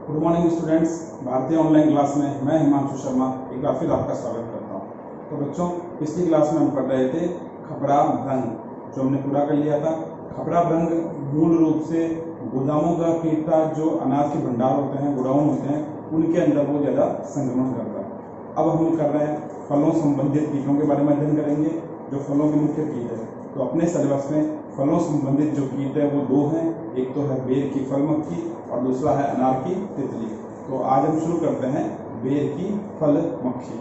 Good morning students. भारतीय online class में मैं हिमांशु शर्मा एक बार फिर आपका स्वागत करता हूं। तो बच्चों, पिछली क्लास में हम पढ़ रहे थे खपरा भ्रंग, जो हमने पूरा कर लिया था। खपरा भ्रंग मूल रूप से गोदामों का कीट था, जो अनाज के भंडार होते हैं, गोडाउन होते हैं, उनके अंदर बहुत ज़्यादा संक्रमण करता है। अब हम कर रहे हैं फलों संबंधित कीटों के बारे में अध्ययन करेंगे, जो फलों के मुख्य कीट है। तो अपने सिलेबस में फलों संबंधित जो कीट है वो दो हैं, एक तो है बेर की फल मक्खी और दूसरा है अनार की तितली। तो आज हम शुरू करते हैं बेर की फल मक्खी।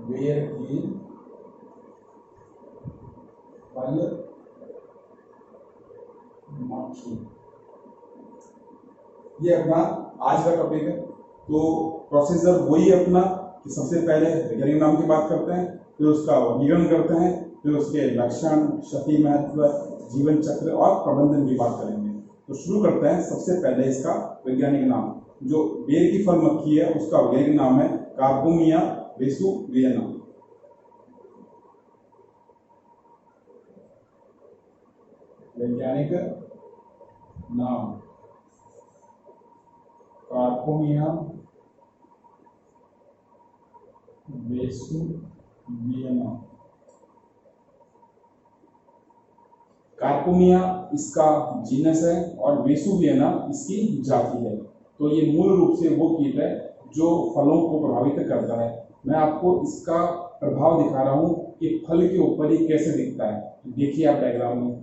बेर की फल मक्खी, ये अपना आज का टॉपिक है। तो प्रोसीजर वही है अपना कि सबसे पहले वैज्ञानिक नाम की बात करते हैं, फिर उसका वर्गीकरण करते हैं, फिर उसके लक्षण, क्षति महत्व, जीवन चक्र और प्रबंधन की बात करेंगे। तो शुरू करते हैं सबसे पहले इसका वैज्ञानिक नाम। जो बेर की फल मक्खी है उसका वैज्ञानिक नाम है कार्पोमिया वेसुवियना। वैज्ञानिक नाम कार्पोमिया वेसुवियना। कार्पोमिया इसका जीनस है और वेसुवियना इसकी जाति है। तो ये मूल रूप से वो कीट है जो फलों को प्रभावित करता है। मैं आपको इसका प्रभाव दिखा रहा हूं कि फल के ऊपर ही कैसे दिखता है। देखिए आप डायग्राम में।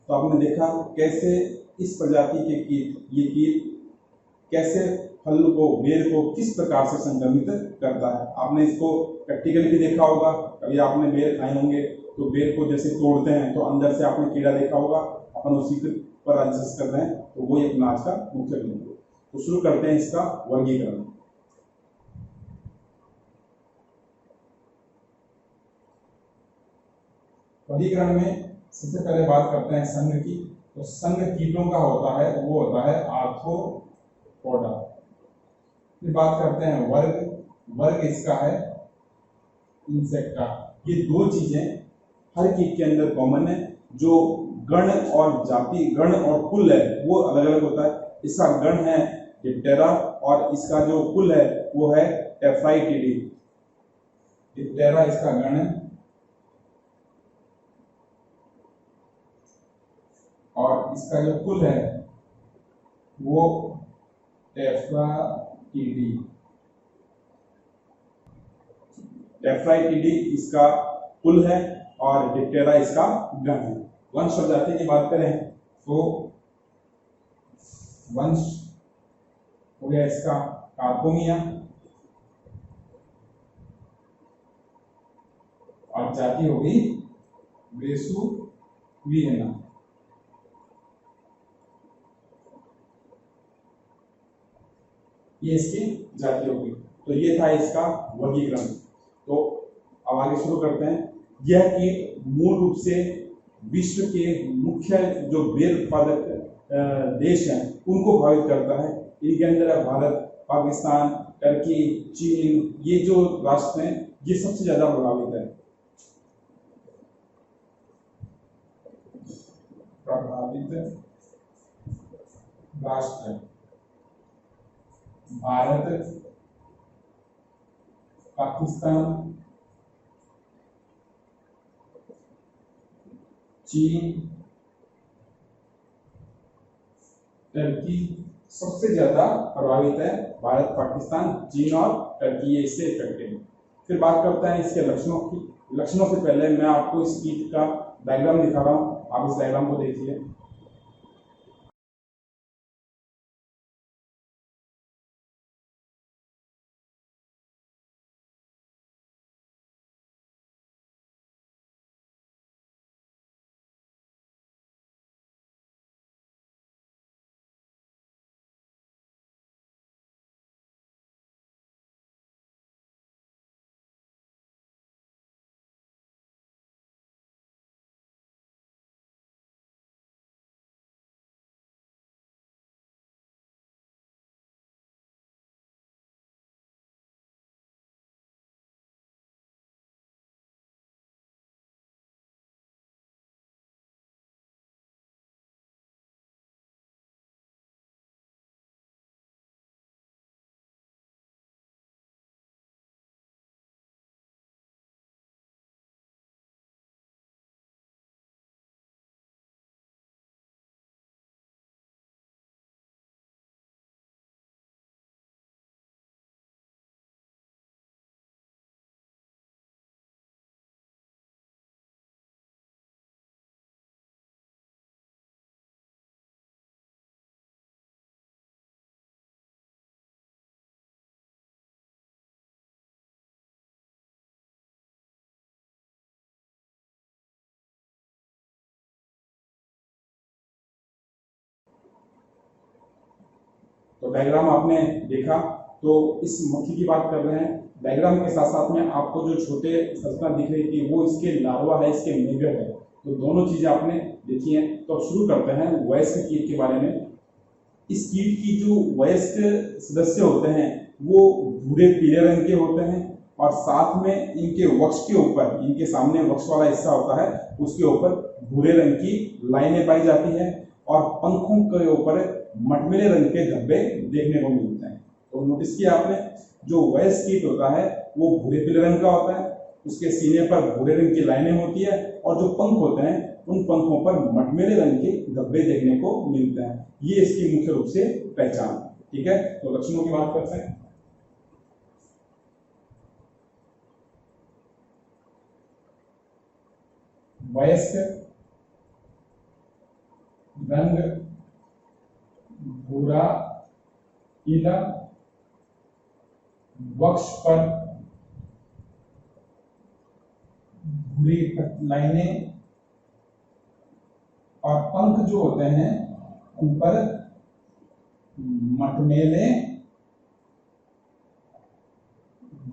तो आपने देखा कैसे इस प्रजाति के कीट, ये कीट कैसे फल को, बेर को किस प्रकार से संक्रमित करता है। आपने इसको प्रैक्टिकली भी देखा होगा। कभी आपने बेर खाए होंगे तो बेर को जैसे तोड़ते हैं तो अंदर से आपने कीड़ा देखा होगा, अपन उसी पर एडजस्ट कर रहे हैं। तो वो अपना आज का मुख्य बिंदु है। तो शुरू करते हैं इसका वर्गीकरण। वर्गीकरण में सबसे पहले बात करते हैं संघ की। तो संघ कीटों का होता है, वो होता है आर्थ्रोपोडा। फिर बात करते हैं वर्ग। वर्ग इसका है इंसेक्टा। ये दो चीजें हर कीट के अंदर कॉमन है। जो गण और जाति, गण और कुल है वो अलग अलग होता है। इसका गण है डिप्टेरा और इसका जो कुल है वो है टेफ्राइटिडी। डिप्टेरा इसका गण है और इसका जो कुल है वो टेफ्राइटिडी। टेफ्राइटिडी इसका कुल है और डिप्टेरा इसका गण है। वंश और जाति की बात करें तो वंश हो गया इसका कार्पोमिया और जाति हो गई वेसुवियना। ये इसकी जाति होगी। तो ये था इसका वर्गीकरण। तो अब आगे शुरू करते हैं। यह कीट मूल रूप से विश्व के मुख्य जो बेर उत्पादक देश हैं उनको प्रभावित करता है। इनके अंदर है भारत, पाकिस्तान, टर्की, चीन। ये जो राष्ट्र हैं ये सबसे ज्यादा प्रभावित है। प्रभावित राष्ट्र भारत, पाकिस्तान, चीन, टर्की। सबसे ज्यादा प्रभावित है भारत, पाकिस्तान, चीन और टर्की। ये इससे इफेक्टेड है। फिर बात करते हैं इसके लक्षणों की। लक्षणों से पहले मैं आपको इस कीट का डायग्राम दिखा रहा हूं। आप इस डायग्राम को देखिए। तो डायग्राम आपने देखा, तो इस मक्खी की बात कर रहे हैं। डायग्राम के साथ साथ में आपको जो छोटे संरचना दिख रही थी वो इसके लार्वा है, इसके मेगट है, तो दोनों चीजें आपने देखी हैं। तो अब शुरू करते हैं वयस्क कीट के बारे में। इस कीट की जो वयस्क सदस्य होते हैं वो भूरे पीले रंग के होते हैं, और साथ में इनके वक्ष के ऊपर, इनके सामने वक्ष वाला हिस्सा होता है, उसके ऊपर भूरे रंग की लाइनें पाई जाती हैं, और पंखों के ऊपर मटमैले रंग के धब्बे देखने को मिलते हैं। तो नोटिस किया आपने, जो वयस्क कीट होता है वो भूरे पीले रंग का होता है, उसके सीने पर भूरे रंग की लाइनें होती है, और जो पंख होते हैं उन पंखों पर मटमैले रंग के धब्बे देखने को मिलते हैं। ये इसकी मुख्य रूप से पहचान। ठीक है, तो लक्षणों की बात करते हैं। वयस्क रंग भूरा पीला, वक्ष पर भूरी लाइनें, और पंख जो होते हैं उन पर मटमैले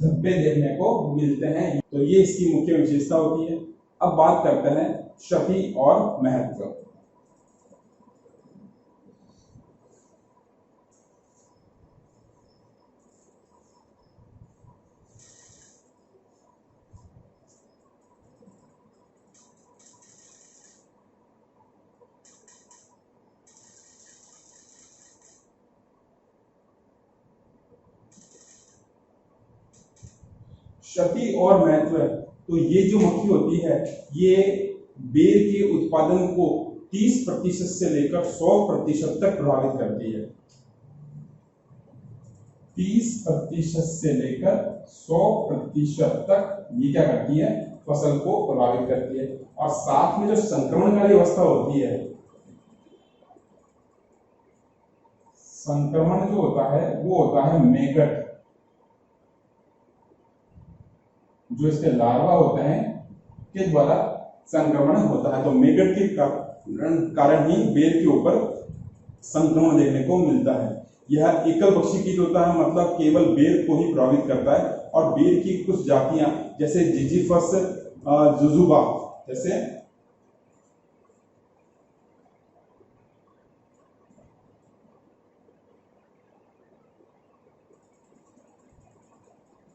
धब्बे देखने को मिलते हैं। तो ये इसकी मुख्य विशेषता होती है। अब बात करते हैं क्षति और महत्व। क्षति और महत्व, तो ये जो मक्खी होती है ये बेर के उत्पादन को 30% से लेकर 100% तक प्रभावित करती है। 30% से लेकर 100% तक ये क्या करती है, फसल को प्रभावित करती है। और साथ में जो संक्रमणकारी अवस्था होती है, संक्रमण जो होता है वो होता है मेगट, जो इसके लार्वा होते हैं के द्वारा संक्रमण होता है। तो मेगट के कारण ही बेर के ऊपर संक्रमण देखने को मिलता है। यह एकल पक्षी कीट होता है, मतलब केवल बेर को ही प्रभावित करता है। और बेर की कुछ जातियां जैसे जिजीफस जुजुबा, जैसे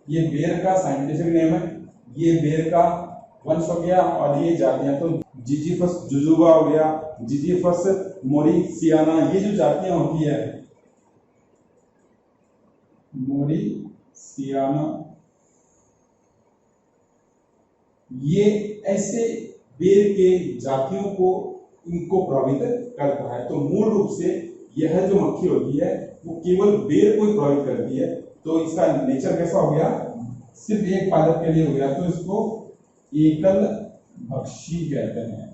ये बेर का साइंटिफिक नेम है, ये बेर का वंश हो गया, और ये जातियां तो जिजीफस जुजुबा हो गया, जिजीफस मोरिसियाना, ये जो जातियां होती है मोरिसियाना, ये ऐसे बेर के जातियों को इनको प्रभावित करता है। तो मूल रूप से यह जो मक्खी होती है वो केवल बेर को ही प्रभावित करती है। तो इसका नेचर कैसा हो गया, सिर्फ एक पादप के लिए हो गया, तो इसको एकल भक्षी कहते हैं।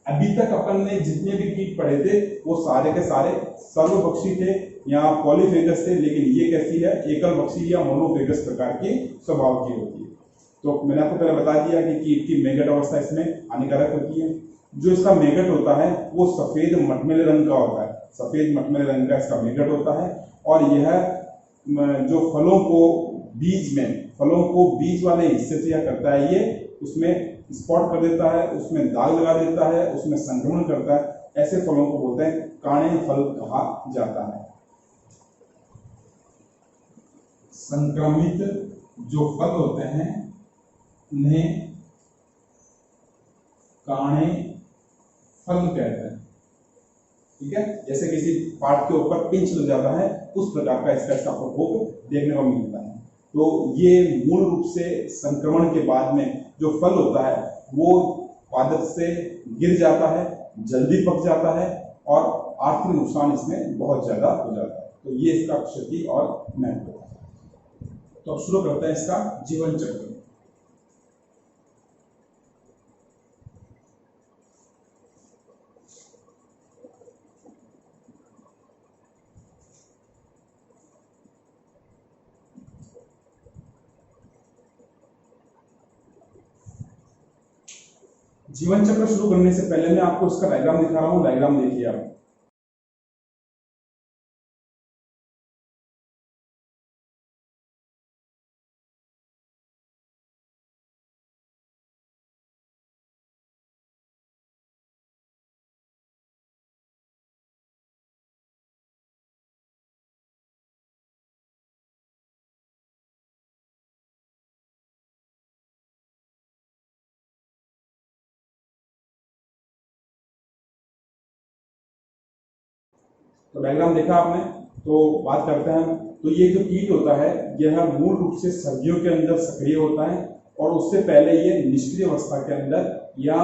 अभी तक अपन ने जितने भी कीट पढ़े थे वो सारे के सारे सर्वभक्षी थे या पॉलीफेगस थे, लेकिन ये कैसी है, एकल भक्षी या मोनोफेगस प्रकार के स्वभाव की होती है। तो मैंने आपको पहले बता दिया कि कीट की मेगट अवस्था इसमें हानिकारक होती है। जो इसका मेगट होता है वो सफेद मटमैले रंग का होता है, सफेद मटमैले रंग का इसका मेगट होता है। और यह जो फलों को बीज वाले हिस्से से क्या करता है, ये उसमें स्पॉट कर देता है, उसमें दाग लगा देता है, उसमें संक्रमण करता है। ऐसे फलों को बोलते हैं काणे फल कहा जाता है। संक्रमित जो फल होते हैं उन्हें काणे फल कहते हैं। ठीक है, जैसे किसी पार्ट के ऊपर पिंच लग जाता है, उस प्रकार का इसका प्रकोप देखने को मिलता है। तो ये मूल रूप से संक्रमण के बाद में जो फल होता है वो पादप से गिर जाता है, जल्दी पक जाता है, और आर्थिक नुकसान इसमें बहुत ज्यादा हो जाता है। तो ये इसका क्षति और महत्व है। तो अब शुरू करते हैं इसका जीवन चक्र। जीवन चक्र शुरू करने से पहले मैं आपको इसका डायग्राम दिखा रहा हूं। डायग्राम देखिए आप। तो डायग्राम देखा आपने, तो बात करते हैं। तो ये जो कीट होता है यह मूल रूप से सर्दियों के अंदर सक्रिय होता है और उससे पहले ये निष्क्रिय अवस्था के अंदर या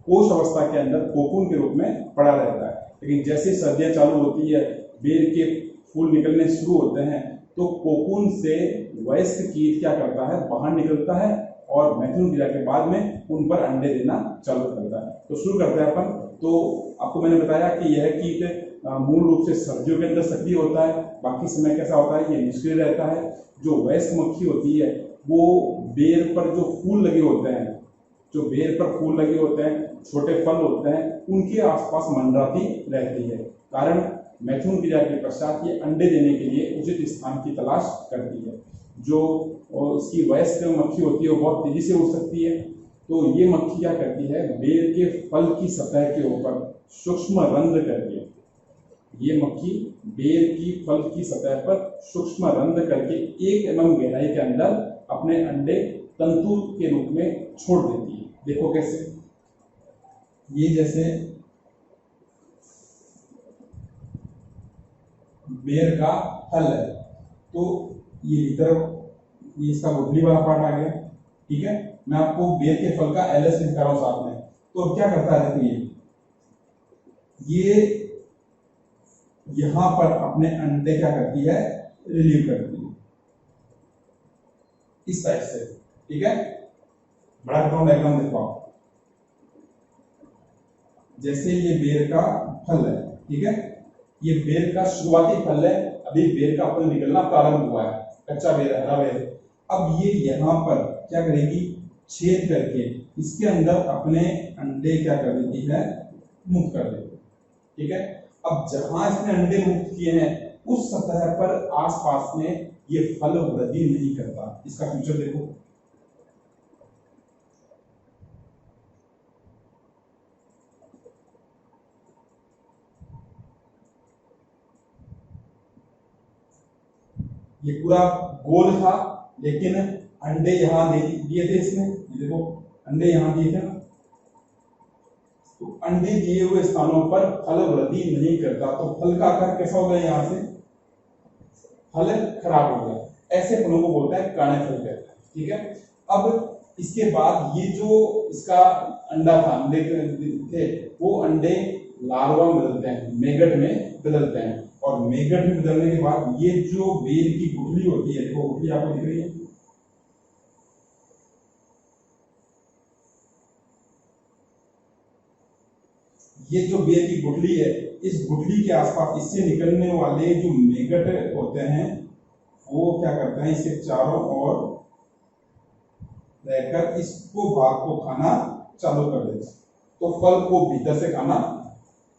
कोश अवस्था के अंदर कोकून के रूप में पड़ा रहता है। लेकिन जैसे सर्दियां चालू होती है, बेर के फूल निकलने शुरू होते हैं, तो कोकून से वयस्क कीट क्या करता है, बाहर निकलता है और मैथुन क्रिया के बाद में उन पर अंडे देना चालू करता है। तो शुरू करते हैं अपन। तो आपको मैंने बताया कि यह कीट मूल रूप से सर्दियों के अंदर सक्रिय होता है, बाकी समय कैसा होता है, ये निष्क्रिय रहता है। जो वयस्क मक्खी होती है वो बेर पर जो फूल लगे होते हैं, जो बेर पर फूल लगे होते हैं, छोटे फल होते हैं, उनके आसपास मंडराती रहती है। कारण मैथुन क्रिया के पश्चात ये अंडे देने के लिए उचित स्थान की तलाश करती है। जो इसकी वयस्क मक्खी होती है वो बहुत तेजी से उड़ सकती है। तो ये मक्खी क्या करती है, बेर के फल की सतह के ऊपर सूक्ष्म रंध्र करती है। ये मक्खी बेर की फल की सतह पर सूक्ष्म रंध्र करके 1 mm गहराई के अंदर अपने अंडे तंतु के रूप में छोड़ देती है। देखो कैसे, ये जैसे बेर का फल है, तो ये भीतर ये इसका गुठली वाला पार्ट आ गया, ठीक है। मैं आपको बेर के फल का एलएस दिखा रहा हूं साथ में। तो अब क्या करता है, देखो ये यहां पर अपने अंडे क्या करती है, रिलीव करती है इस साइड से, ठीक है। बड़ा करता हूं डायग्राम, देखो आप। जैसे ये बेर का फल है, ठीक है, ये बेर का शुरुआती फल है, अभी बेर का फल निकलना प्रारंभ हुआ है, कच्चा बेर, हरा बेर। अब ये यहां पर क्या करेगी, छेद करके इसके अंदर अपने अंडे क्या कर देती है, मुक्त कर देती है, ठीक है। अब जहां इसने अंडे मुक्त किए हैं उस सतह पर आसपास में ये फल वृद्धि नहीं करता। इसका फ्यूचर देखो, ये पूरा गोल था, लेकिन अंडे यहां दिए थे इसने, ये देखो अंडे यहां दिए थे ना, तो अंडे दिए हुए स्थानों पर फल वृद्धि नहीं करता। तो फल का आकार कैसा हो गया, यहां से फल खराब हो गया। ऐसे फलों को बोलते हैं काणे फल कहते हैं, ठीक है। अब इसके बाद ये जो इसका अंडा था, अंडे थे, वो अंडे लार्वा में बदलते हैं, मेगट में बदलते हैं। और मेगट में बदलने के बाद ये जो बेर की गुठली होती है, देखो गुठली आपको दिख रही है, ये जो बेर की गुठली है, इस गुठली के आसपास इससे निकलने वाले जो मेगट होते हैं वो क्या करते हैं, इसके चारों ओर रहकर इसको भाग को खाना चालू कर देते हैं। तो फल को भीतर से खाना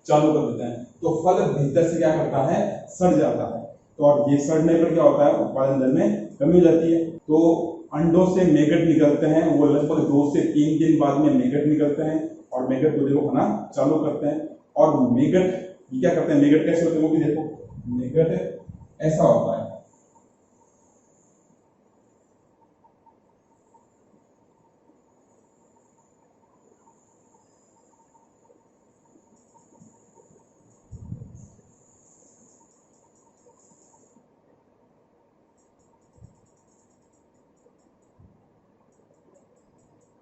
चालू कर देते हैं। तो फल भीतर से क्या करता है, सड़ जाता है। तो और ये सड़ने पर क्या होता है, उत्पादन दर में कमी हो जाती है। तो अंडों से मेगट निकलते हैं, वो लगभग 2 से 3 दिन बाद में मेगट निकलते हैं और मेगट दूल्हे को खाना चालू करते हैं। और मेगट ये क्या करते हैं, मेगट कैसे होते हैं वो भी देखो, मेगट ऐसा होता है,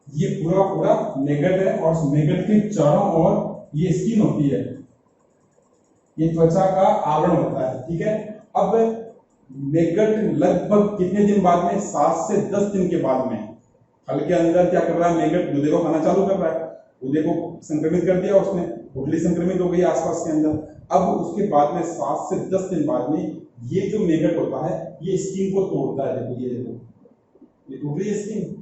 ये पूरा पूरा मेगट है और मेगट के चारों ओर ये स्किन होती है, ये त्वचा का आवरण होता है, ठीक है। अब मेगट लगभग कितने दिन बाद में, 7 से 10 दिन के बाद में फल के अंदर क्या कर रहा है, मेगट दूल्हे को खाना चालू कर रहा है। दूल्हे को संक्रमित कर दिया उसने, गुठली संक्रमित हो गई आसपास के अंदर। अब उसके बाद में 7 से 10 दिन बाद में ये जो मेगट होता है ये स्किन को तोड़ता है। देखो ये देखो, ये टूट रही है स्किन,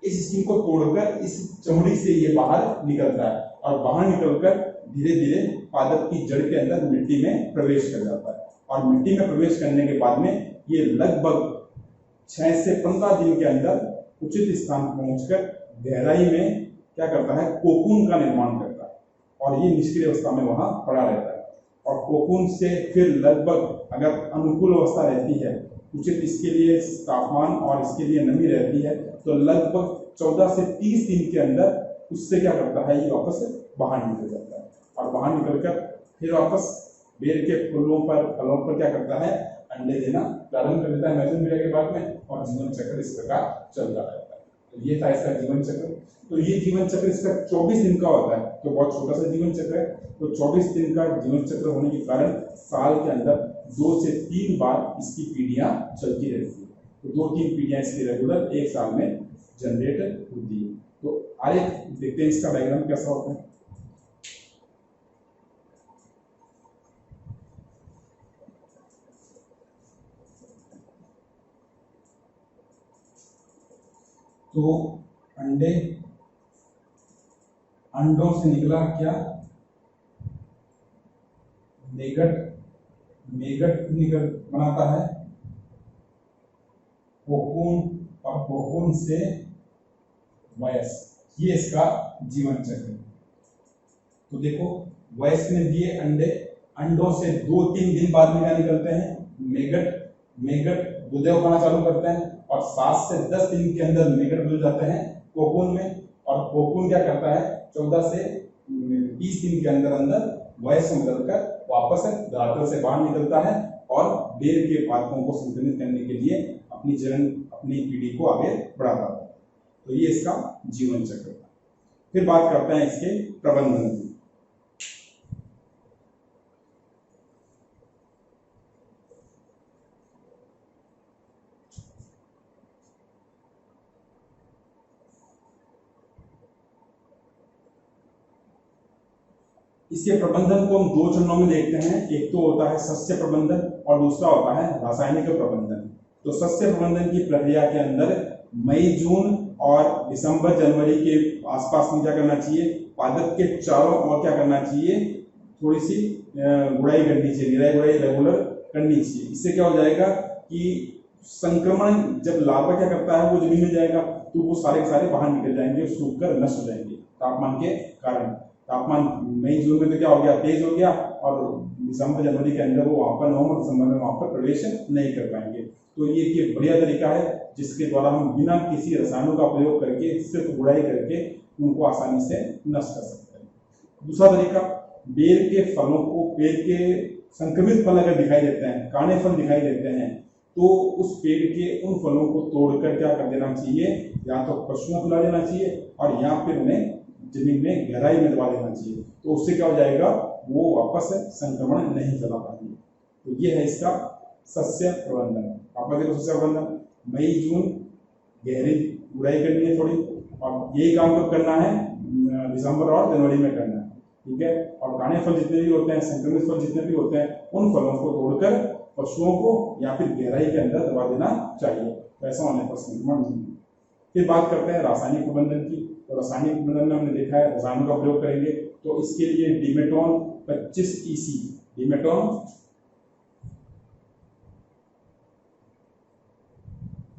इस स्किन को तोड़कर इस चमड़ी से ये बाहर निकलता है और बाहर निकलकर धीरे धीरे पादप की जड़ के अंदर मिट्टी में प्रवेश कर जाता है। और मिट्टी में प्रवेश करने के बाद में ये लगभग 6 से 15 दिन के अंदर उचित स्थान पहुंचकर गहराई में क्या करता है, कोकून का निर्माण करता है और ये निष्क्रिय अवस्था में वहां पड़ा रहता है। और कोकून से फिर लगभग अगर अनुकूल अवस्था रहती है, उचित इसके लिए तापमान और इसके लिए नमी रहती है, तो लगभग 14 से 30 दिन के अंदर उससे क्या करता है, ये वापस बाहर निकल जाता है और बाहर निकलकर फिर वापस बेर के फलों पर क्या करता है, अंडे देना प्रारंभ कर देता है मैचुर मीडिया के बाद में, और जीवन चक्र इस प्रकार चलता रहता है। तो ये था इसका जीवन चक्र। तो ये जीवन चक्र इसका 24 दिन का होता है, तो बहुत छोटा सा जीवन चक्र है। तो 24 दिन का जीवन चक्र होने के कारण साल के अंदर 2 से 3 बार इसकी पीढ़ियां चलती रहती है। तो 2-3 पीढ़ियां इसकी रेगुलर एक साल में जनरेट होती है। तो आगे देखते हैं इसका डायग्राम कैसा होता है। तो अंडों से निकला क्या, मेगट निकल बनाता है कोकून, और कोकून से वयस्क। ये इसका जीवन चक्र। तो देखो वयस्क ने दिए अंडे, अंडों से 2-3 दिन बाद में क्या निकलते हैं, मेगट दूध पाना चालू करते हैं, और 7 से 10 दिन के अंदर मेगट बदल जाते हैं कोकून में, और कोकून क्या करता है 14 से 30 दिन के अंदर वयस्क में बदलकर वापस धरातल से बाहर निकलता है, और बेर के पादपों को संक्रमित करने के लिए अपनी पीढ़ी को आगे बढ़ाता है। तो ये इसका जीवन चक्र था। फिर बात करते हैं इसके प्रबंधन की। इसके प्रबंधन को हम 2 चरणों में देखते हैं। एक तो होता है सस्य प्रबंधन और दूसरा होता है रासायनिक प्रबंधन। तो सस्य प्रबंधन की प्रक्रिया के अंदर मई जून और दिसंबर जनवरी के आसपास में क्या करना चाहिए, पादप के चारों ओर क्या करना चाहिए, थोड़ी सी गुड़ाई करनी चाहिए, निराई गुड़ाई रेगुलर करनी चाहिए। इससे क्या हो जाएगा कि संक्रमण जब लार्वा क्या करता है वो जमीन में जाएगा तो वो सारे के सारे बाहर निकल जाएंगे, सूख कर नष्ट हो जाएंगे तापमान के कारण। तापमान मई जून में तो क्या हो गया, तेज हो गया, और दिसंबर जनवरी के अंदर वो वहां पर नवंबर दिसंबर में वहां पर प्रवेश नहीं कर पाएंगे। तो ये एक बढ़िया तरीका है जिसके द्वारा हम बिना किसी रसायनों का प्रयोग करके सिर्फ गुड़ाई करके उनको आसानी से नष्ट कर सकते हैं। दूसरा तरीका, बेर के फलों को, बेर के संक्रमित फल अगर दिखाई देते हैं, काने फल दिखाई देते हैं, तो उस पेड़ के उन फलों को तोड़कर क्या कर देना चाहिए, या तो पशुओं को खिला देना चाहिए और या फिर उन्हें जमीन में गहराई में दबा देना चाहिए। तो उससे क्या हो जाएगा, वो वापस संक्रमण नहीं फैला पाएंगे। तो ये है इसका सस्य प्रबंधन। आप देखो सस्य प्रबंधन मई जून गहरी गुड़ाई करनी है थोड़ी, और यही काम कब करना है, दिसंबर और जनवरी में करना है, ठीक है। और काने फल जितने भी होते हैं, संक्रमित फल जितने भी होते हैं, उन फलों को तोड़कर पशुओं को या फिर गहराई के अंदर दबा देना चाहिए। तो ऐसा होने पर संक्रमण नहीं। फिर बात करते हैं रासायनिक प्रबंधन की। तो रासायनिक प्रबंधन में हमने देखा है रसायनों का प्रयोग करेंगे, तो इसके लिए डिमेटोन 25 EC, डिमेटोन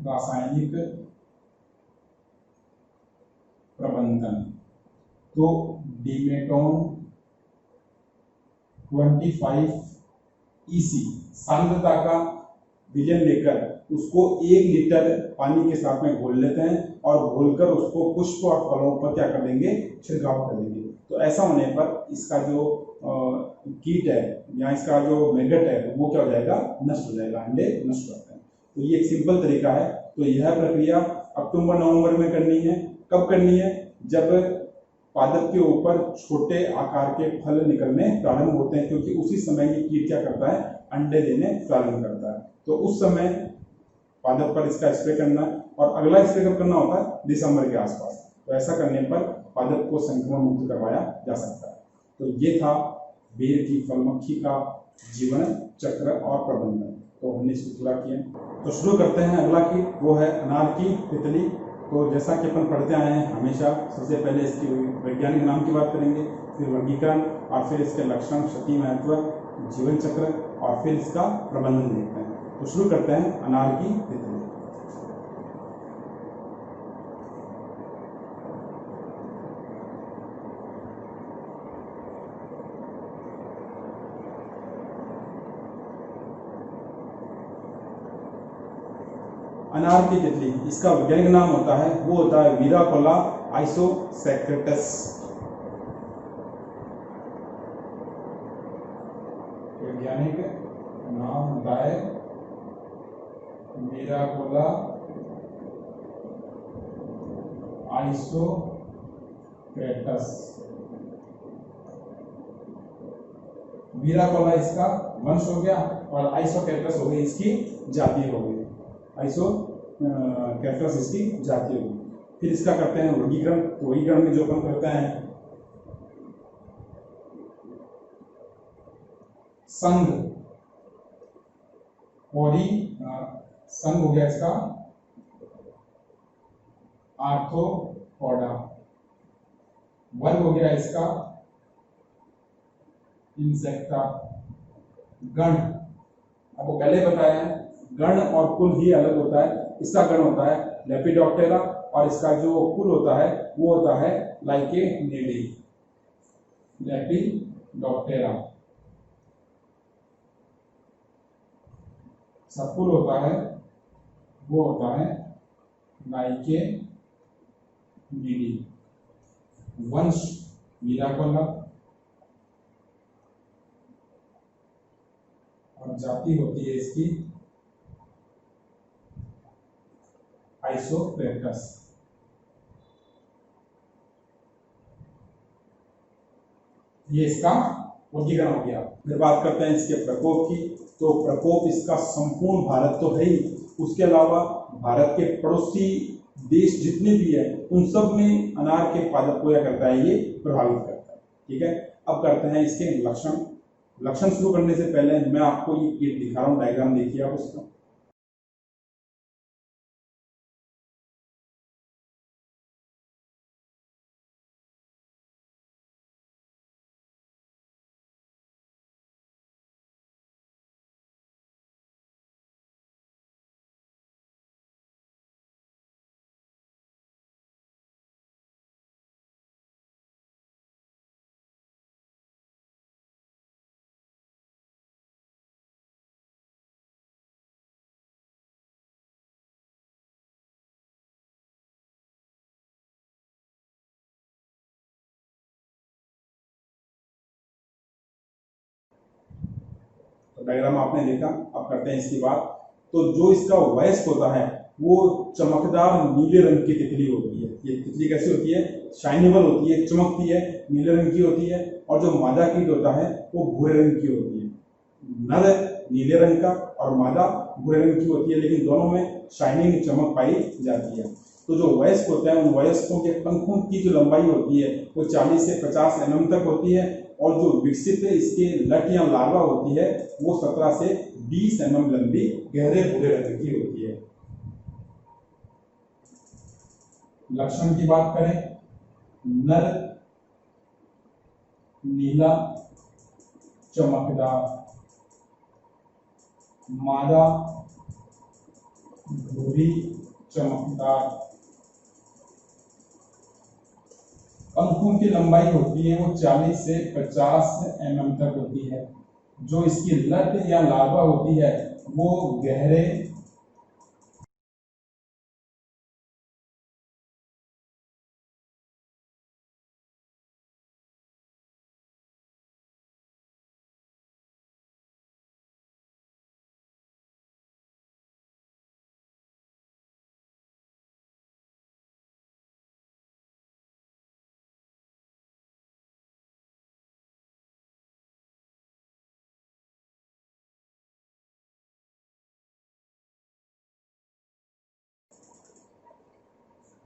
रासायनिक प्रबंधन। तो डिमेटोन 25 EC सांद्रता का विलयन लेकर उसको 1 लीटर पानी के साथ में घोल लेते हैं, और घोलकर उसको पुष्प और फलों पर क्या कर देंगे, छिड़काव कर देंगे। तो ऐसा होने पर इसका जो कीट है या इसका जो मेगट है वो क्या हो जाएगा, नष्ट हो जाएगा, अंडे नष्ट हो जाते हैं। तो ये एक सिंपल तरीका है। तो यह प्रक्रिया अक्टूबर नवंबर में करनी है। कब करनी है, जब पादप के ऊपर छोटे आकार के फल निकलने प्रारंभ होते हैं, क्योंकि उसी समय ये कीट क्या करता है, अंडे देने प्रारंभ करता है। तो उस समय पादप पर इसका स्प्रे करना, और अगला स्प्रे कब करना होता है, दिसंबर के आसपास। तो ऐसा करने पर पादप को संक्रमण मुक्त करवाया जा सकता है। तो ये था बेर की फल मक्खी का जीवन चक्र और प्रबंधन। तो हमने इसको पूरा किया। तो शुरू करते हैं अगला की, वो है अनार की तितली। तो जैसा कि अपन पढ़ते आए हैं हमेशा, सबसे पहले इसकी वैज्ञानिक नाम की बात करेंगे, फिर वर्गीकरण, और फिर इसके लक्षण, क्षति, महत्व, जीवन चक्र, और फिर इसका प्रबंधन देखते हैं। तो शुरू करते हैं अनार की तितली। अनार की तितली, इसका वैज्ञानिक नाम होता है, वो होता है वीराकोला आइसोसेक्रेटस। वैज्ञानिक नाम बताए, मिराकोला आइसोक्रेटस। मिराकोला इसका वंश हो गया और आइसोक्रेटस हो गई इसकी जाति हो गई। आइसोक्रेटस इसकी जाति हो गई। फिर इसका करते हैं वर्गीकरण। तो वर्गीकरण में जो अपन करते हैं संघ, संघ हो गया इसका आर्थ्रोपोडा। वर्ग हो गया इसका इंसेक्टा। गण, आपको पहले बताया है गण और कुल ही अलग होता है। इसका गण होता है लेपिडोप्टेरा और इसका जो कुल होता है वो होता है लाइकेनिडी, लेपिडोप्टेरा। सबकुल होता है वो होता है लाइकेनिडी। वंश मिराकोला और जाति होती है इसकी आइसोक्रेटस। ये इसका वर्गीकरण हो गया। फिर बात करते हैं इसके प्रकोप की। तो प्रकोप इसका संपूर्ण भारत तो है ही, उसके अलावा भारत के पड़ोसी देश जितने भी है उन सब में अनार के पादप को क्या करता है, ये प्रभावित करता है। ठीक है, अब करते हैं इसके लक्षण। लक्षण शुरू करने से पहले मैं आपको ये दिखा रहा हूँ डायग्राम, देखिए आप उसका। तो डायग्राम आपने देखा, अब करते हैं इसकी बात। तो जो इसका वयस्क होता है वो चमकदार नीले रंग की तितली होती है। ये तितली कैसी होती है, शाइनेबल होती है, चमकती है, नीले रंग की होती है। और जो मादा कीट होता है वो भूरे रंग की होती है। नर नीले रंग का और मादा भूरे रंग की होती है, लेकिन दोनों में शाइनिंग चमक पाई जाती है। तो जो वयस्क होते हैं उन वयस्कों के पंखों की जो लंबाई होती है वो 40 से 50 mm तक होती है और जो विकसित इसके लट या लार्वा होती है वो 17 से 20 mm लंबी गहरे भूरे रंग की होती है। लक्षण की बात करें, नर नीला चमकदार, मादा भूरी चमकदार। पंखों की लंबाई होती है वो 40 से 50 mm तक होती है। जो इसकी लट या लार्वा होती है वो गहरे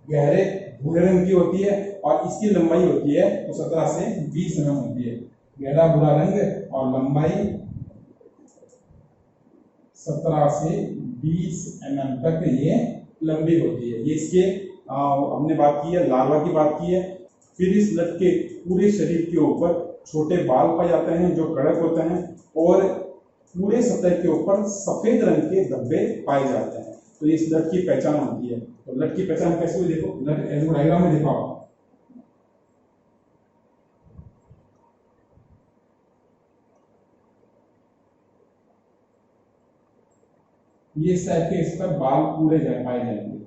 गहरे भूरे रंग की होती है और इसकी लंबाई होती है वो 17 से 20 mm होती है। गहरा भूरा रंग और लंबाई 17 से 20 mm तक ये लंबी होती है। ये इसके हमने बात की है, लार्वा की बात की है। फिर इस लट के पूरे शरीर के ऊपर छोटे बाल पाए जाते हैं जो कड़क होते हैं और पूरे सतह के ऊपर सफेद रंग के धब्बे पाए जाते हैं। तो इस लट की पहचान होती है। तो लट की पहचान कैसे हुई, देखो लट डायग्राम में देखो आप। ये इस टाइप के इस पर बाल पूरे पाए जाएंगे।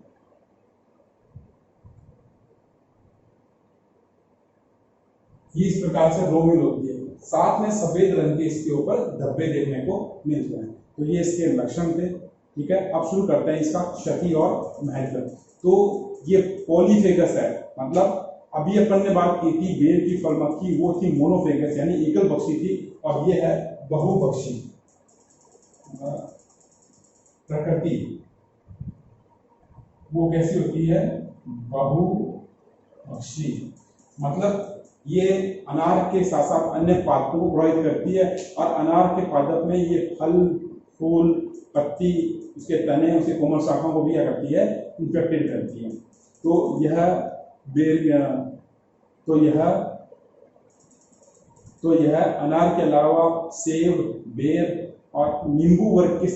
ये इस प्रकार से रोमिल होती है। साथ में सफेद रंग के इसके ऊपर धब्बे देखने को मिलते हैं। तो ये इसके लक्षण थे। ठीक है, अब शुरू करते हैं इसका क्षति और महत्व। तो ये पॉलीफेगस है, मतलब अभी अपन ने बात की थी बेर की फल मक्खी, वो थी मोनोफेगस यानी एकल पक्षी थी, और ये है बहुपक्षी प्रकृति। वो कैसी होती है? बहुपक्षी, मतलब ये अनार के साथ साथ अन्य पादपों को प्रभावित करती है, और अनार के पादप में ये फल, फूल, पत्ती, उसके तने, उसके कोमल शाखाओं को भी क्या करती है? इन्फेक्टेड करती है। तो यह बेर तो यह अनार के अलावा सेब, बेर और नींबू वर्ग के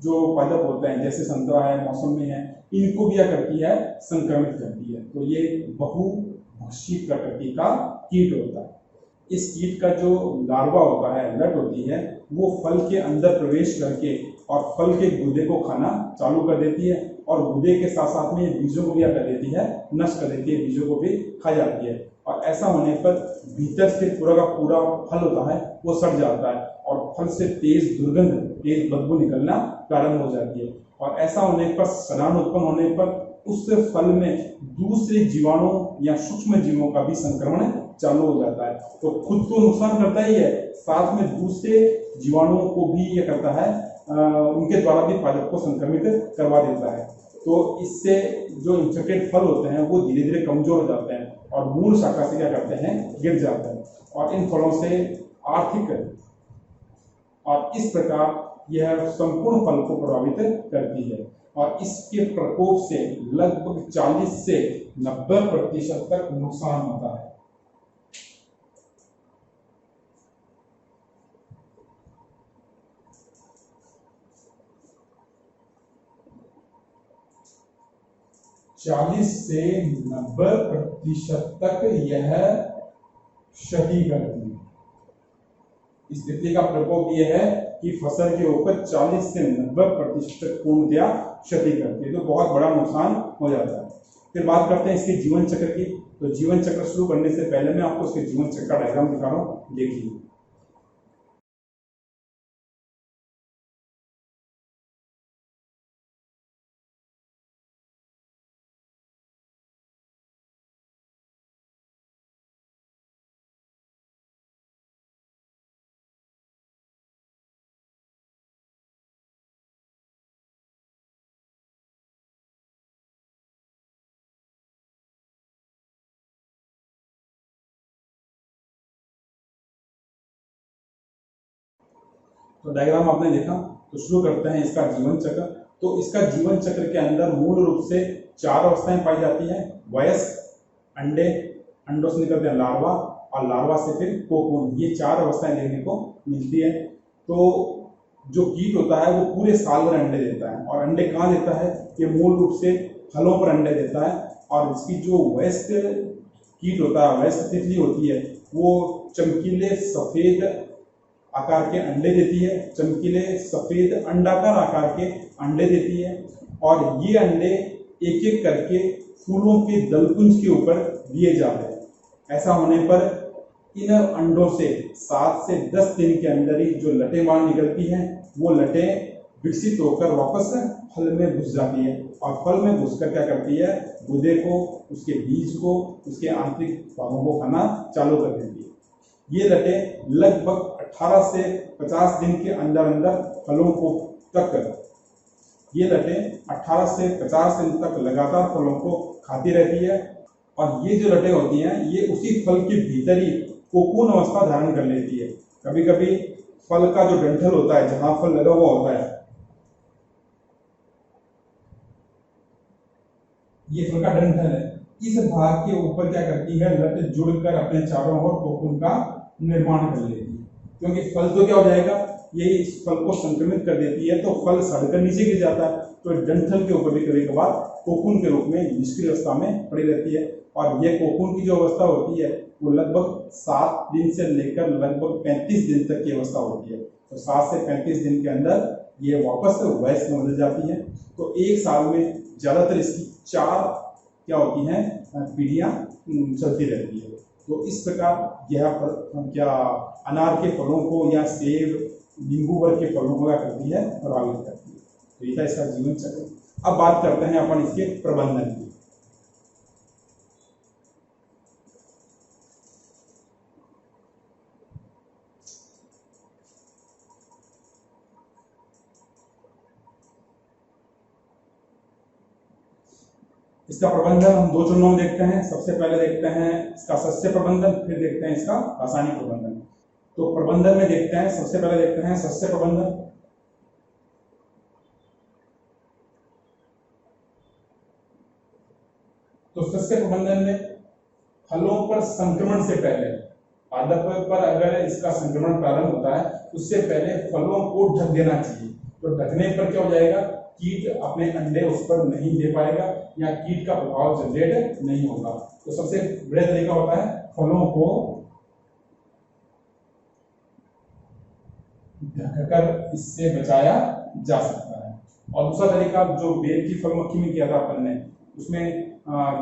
जो पादप होते हैं, जैसे संतरा है, मौसमी है, इनको भी क्या करती है? संक्रमित करती है। तो ये बहुभक्षी प्रकृति का कीट होता है। इस कीट का जो लार्वा होता है, लट होती है, वो फल के अंदर प्रवेश करके और फल के गूदे को खाना चालू कर देती है, और गूदे के साथ साथ में बीजों को भी क्या कर देती है? नष्ट कर देती है, बीजों को भी खा जाती है। और ऐसा होने पर भीतर से पूरा का पूरा फल होता है वो सड़ जाता है, और फल से तेज दुर्गंध, तेज बदबू निकलना प्रारंभ हो जाती है। और ऐसा होने पर, सड़ाहट उत्पन्न होने पर उस फल में दूसरे जीवाणु या सूक्ष्म जीवों का भी संक्रमण चालू हो जाता है। तो खुद तो नुकसान करता ही है, साथ में दूसरे जीवाणुओं को भी ये करता है, उनके द्वारा भी पादप को संक्रमित करवा देता है। तो इससे जो इंफेक्टेड फल होते हैं वो धीरे धीरे कमजोर हो जाते हैं और मूल शाखा से क्या करते हैं? गिर जाते हैं, और इन फलों से आर्थिक, और इस प्रकार यह संपूर्ण फल को प्रभावित करती है। और इसके प्रकोप से लगभग 40 से 90% तक नुकसान होता है। चालीस से 90% तक यह क्षति करती है। स्थिति का प्रकोप यह है कि फसल के ऊपर 40 से 90% पूर्णतया क्षति करती है, तो बहुत बड़ा नुकसान हो जाता है। फिर बात करते हैं इसके जीवन चक्र की। तो जीवन चक्र शुरू करने से पहले मैं आपको इसके जीवन चक्र का डायग्राम दिखा रहा हूँ, देखिए। तो डायग्राम आपने देखा, तो शुरू करते हैं इसका जीवन चक्र। तो इसका जीवन चक्र के अंदर मूल रूप से 4 अवस्थाएं पाई जाती हैं: वयस्क, अंडे, अंडों से निकलते हैं लार्वा, और लार्वा से फिर कोकून। ये 4 अवस्थाएं देखने को मिलती है। तो जो कीट होता है वो पूरे साल भर अंडे देता है, और अंडे कहाँ देता है? ये मूल रूप से फलों पर अंडे देता है। और इसकी जो वयस्क कीट होता है, वयस्क तितली होती है, वो चमकीले सफेद आकार के अंडे देती है, चमकीले सफेद अंडाकार आकार के अंडे देती है। और ये अंडे एक एक करके फूलों के दलपुंज के ऊपर दिए जाते हैं। ऐसा होने पर इन अंडों से 7 से 10 दिन के अंदर ही जो लटें बाहर निकलती हैं, वो लटें विकसित होकर वापस फल में घुस जाती है, और फल में घुसकर क्या करती है? गूदे को, उसके बीज को, उसके आंतरिक भागों को खाना चालू कर देती है। ये लटें लगभग 18 से 50 दिन के अंदर अंदर फलों को तक, ये लटें 18 से 50 दिन तक लगातार फलों को खाती रहती है। और ये जो लटें होती हैं, ये उसी फल के भीतर ही कोकून अवस्था धारण कर लेती है। कभी कभी फल का जो डंठल होता है, जहां फल लगा हुआ होता है, ये फल का डंठल है, इस भाग के ऊपर क्या करती है? लट जुड़कर अपने चारों ओर कोकून का निर्माण कर लेती है। क्योंकि फल तो क्या हो जाएगा? ये इस फल को संक्रमित कर देती है, तो फल सड़कर नीचे गिर जाता है। तो डंठल के ऊपर भी कभी कभार कोकून के रूप में निष्क्रिय अवस्था में पड़ी रहती है। और यह कोकून की जो अवस्था होती है वो लगभग 7 दिन से लेकर लगभग 35 दिन तक की अवस्था होती है। तो 7 से 35 दिन के अंदर ये वापस वयस्क में बदल जाती है। तो एक साल में ज्यादातर इसकी 4 क्या होती हैं? पीढ़ियां चलती रहती है। तो इस प्रकार यह क्या अनार के फलों को या सेब नींबू वर्ग के फलों को क्या करती है, प्रभावित करती है। तो ये था इसका जीवन चक्र। अब बात करते हैं अपन इसके प्रबंधन की। इसका प्रबंधन हम दो चरणों में देखते हैं। सबसे पहले देखते हैं इसका सस्य प्रबंधन, फिर देखते हैं इसका रासायनिक प्रबंधन। तो प्रबंधन में देखते हैं, सबसे पहले देखते हैं सस्य प्रबंधन। तो सस्य प्रबंधन में फलों पर संक्रमण से पहले, पादप पर अगर इसका संक्रमण प्रारंभ होता है उससे पहले फलों को ढक देना चाहिए। तो ढकने पर क्या हो जाएगा, कीट अपने अंडे उस पर नहीं दे पाएगा या कीट का प्रभाव जनरेट नहीं होगा। तो सबसे बड़ा तरीका होता है फलों को ढककर इससे बचाया जा सकता है। और दूसरा तरीका जो बेर की फल मक्खी में किया था अपन ने, उसमें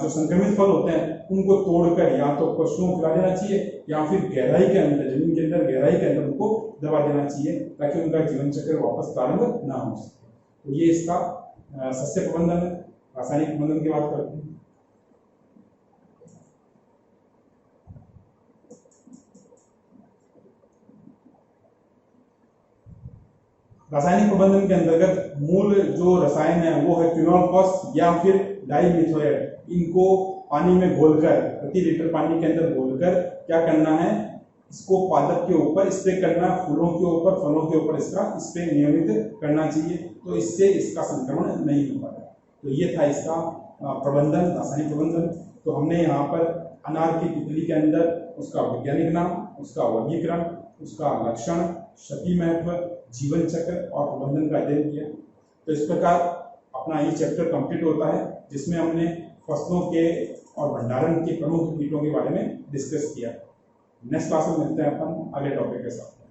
जो संक्रमित फल होते हैं उनको तोड़कर या तो पशुओं को खिला देना चाहिए या फिर गहराई के अंदर, जमीन के अंदर गहराई के अंदर उनको दबा देना चाहिए ताकि उनका जीवन चक्र वापस प्रारंभ ना हो सके। तो ये इसका सस्य प्रबंधन है। रासायनिक प्रबंधन की बात करते हैं। रासायनिक प्रबंधन के अंतर्गत मूल जो रसायन है वो है क्विनोलफॉस या फिर डाइमिथाइल। इनको पानी में घोलकर, प्रति लीटर पानी के अंदर घोलकर क्या करना है, इसको पादप के ऊपर स्प्रे करना, फूलों के ऊपर, फलों के ऊपर इसका स्प्रे नियमित करना चाहिए। तो इससे इसका संक्रमण नहीं हो पाएगा। तो ये था इसका प्रबंधन, रासायनिक प्रबंधन। तो हमने यहाँ पर अनार की तितली के अंदर उसका वैज्ञानिक नाम, उसका वर्गीकरण, उसका लक्षण, क्षति महत्व, जीवन चक्र और प्रबंधन का अध्ययन किया। तो इस प्रकार अपना ये चैप्टर कंप्लीट होता है जिसमें हमने फसलों के और भंडारण के प्रमुख कीटों के बारे में डिस्कस किया। नेक्स्ट क्लास में मिलते हैं अपन अगले टॉपिक के साथ।